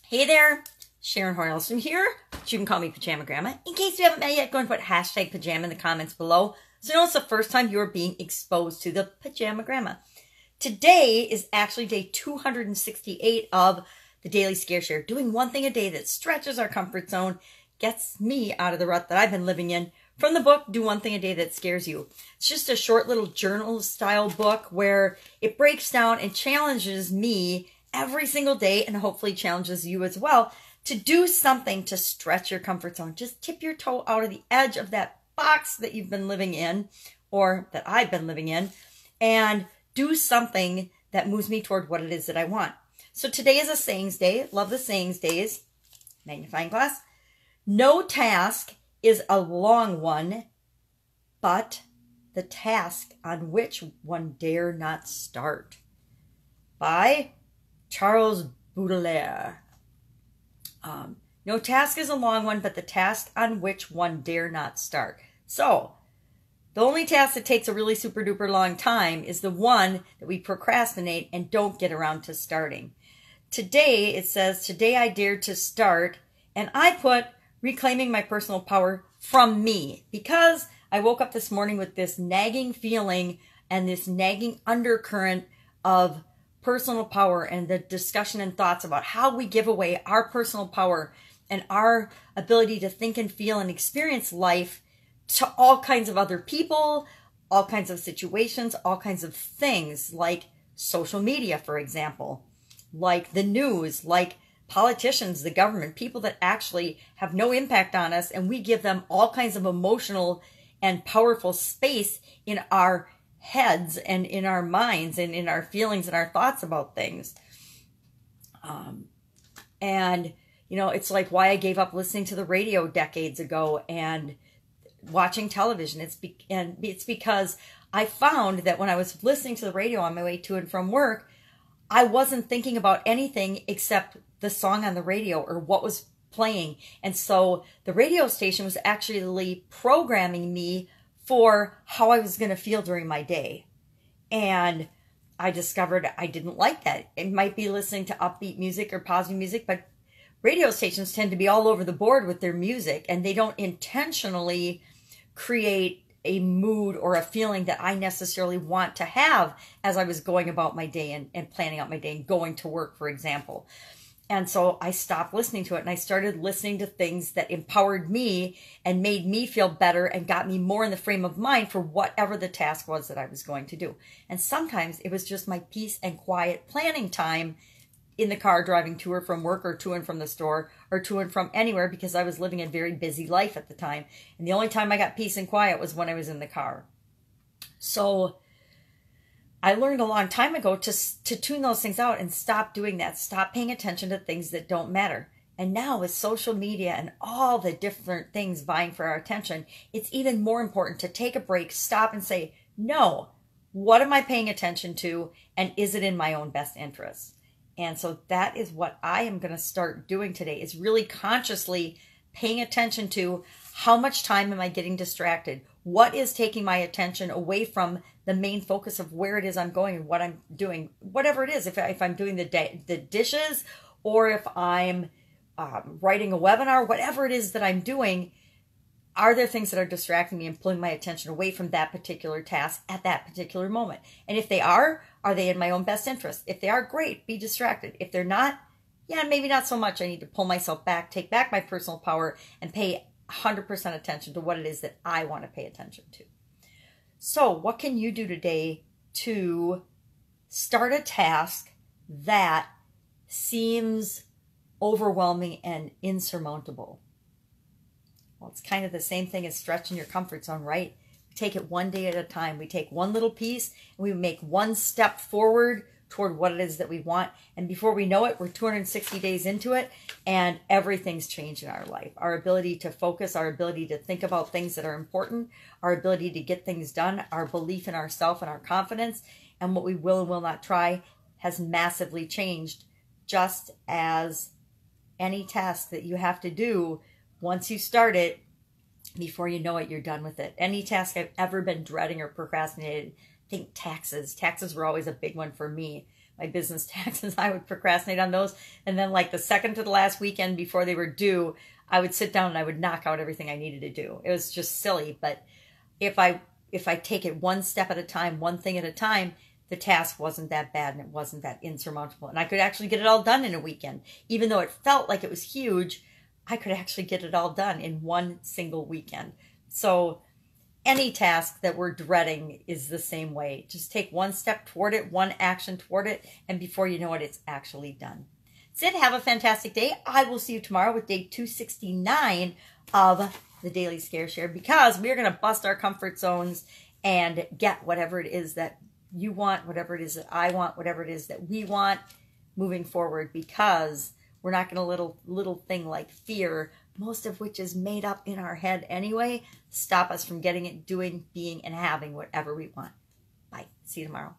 Hey there, Sharon Horne-Ellstrom here, but you can call me Pajama Grandma. In case you haven't met yet, go and put hashtag pajama in the comments below so you know it's the first time you're being exposed to the Pajama Grandma. Today is actually day 268 of the Daily Scare Share, doing one thing a day that stretches our comfort zone, gets me out of the rut that I've been living in. From the book, Do One Thing a Day That Scares You. It's just a short little journal style book where it breaks down and challenges me every single day, and hopefully challenges you as well, to do something to stretch your comfort zone. Just tip your toe out of the edge of that box that you've been living in, or that I've been living in, and do something that moves me toward what it is that I want. So today is a sayings day. Love the sayings days. Magnifying glass. No task is a long one, but the task on which one dare not start. By Charles Baudelaire. No task is a long one, but the task on which one dare not start. So, the only task that takes a really super duper long time is the one that we procrastinate and don't get around to starting. Today, it says, today I dared to start, and I put reclaiming my personal power from me, because I woke up this morning with this nagging feeling and this nagging undercurrent of personal power, and the discussion and thoughts about how we give away our personal power and our ability to think and feel and experience life to all kinds of other people, all kinds of situations, all kinds of things, like social media, for example, like the news, like politicians, the government, people that actually have no impact on us, and we give them all kinds of emotional and powerful space in our heads and in our minds and in our feelings and our thoughts about things. And, you know, it's like why I gave up listening to the radio decades ago and watching television. It's because I found that when I was listening to the radio on my way to and from work, I wasn't thinking about anything except the song on the radio or what was playing. And so the radio station was actually programming me for how I was going to feel during my day. And I discovered I didn't like that. It might be listening to upbeat music or positive music, but radio stations tend to be all over the board with their music, and they don't intentionally create a mood or a feeling that I necessarily want to have as I was going about my day and planning out my day and going to work, for example. And so I stopped listening to it, and I started listening to things that empowered me and made me feel better and got me more in the frame of mind for whatever the task was that I was going to do. And sometimes it was just my peace and quiet planning time in the car driving to or from work, or to and from the store, or to and from anywhere, because I was living a very busy life at the time. And the only time I got peace and quiet was when I was in the car. So I learned a long time ago to tune those things out and stop doing that. Stop paying attention to things that don't matter. And now with social media and all the different things vying for our attention, it's even more important to take a break, stop and say, no, what am I paying attention to? And is it in my own best interest? And so that is what I am going to start doing today, is really consciously paying attention to how much time am I getting distracted? What is taking my attention away from the main focus of where it is I'm going and what I'm doing, whatever it is. If I'm doing the dishes, or if I'm writing a webinar, whatever it is that I'm doing, are there things that are distracting me and pulling my attention away from that particular task at that particular moment? And if they are they in my own best interest? If they are, great, be distracted. If they're not, yeah, maybe not so much. I need to pull myself back, take back my personal power, and pay 100% attention to what it is that I want to pay attention to. So what can you do today to start a task that seems overwhelming and insurmountable? Well, it's kind of the same thing as stretching your comfort zone, right? We take it one day at a time. We take one little piece and we make one step forward toward what it is that we want. And before we know it, we're 260 days into it, and everything's changed in our life. Our ability to focus, our ability to think about things that are important, our ability to get things done, our belief in ourselves and our confidence, and what we will and will not try has massively changed, just as any task that you have to do, once you start it, before you know it, you're done with it. Any task I've ever been dreading or procrastinated, think taxes. Taxes were always a big one for me. my business taxes, I would procrastinate on those. And then like the second to the last weekend before they were due, I would sit down and I would knock out everything I needed to do. It was just silly. But if I take it one step at a time, one thing at a time, the task wasn't that bad and it wasn't that insurmountable. And I could actually get it all done in a weekend. Even though it felt like it was huge, I could actually get it all done in one single weekend. So any task that we're dreading is the same way. Just take one step toward it, one action toward it, and before you know it, it's actually done. That's it. Have a fantastic day. I will see you tomorrow with day 269 of the Daily Scare Share, because we're going to bust our comfort zones and get whatever it is that you want, whatever it is that I want, whatever it is that we want moving forward, because we're not going to little thing like fear, most of which is made up in our head anyway, stop us from getting it, doing, being, and having whatever we want. Bye. See you tomorrow.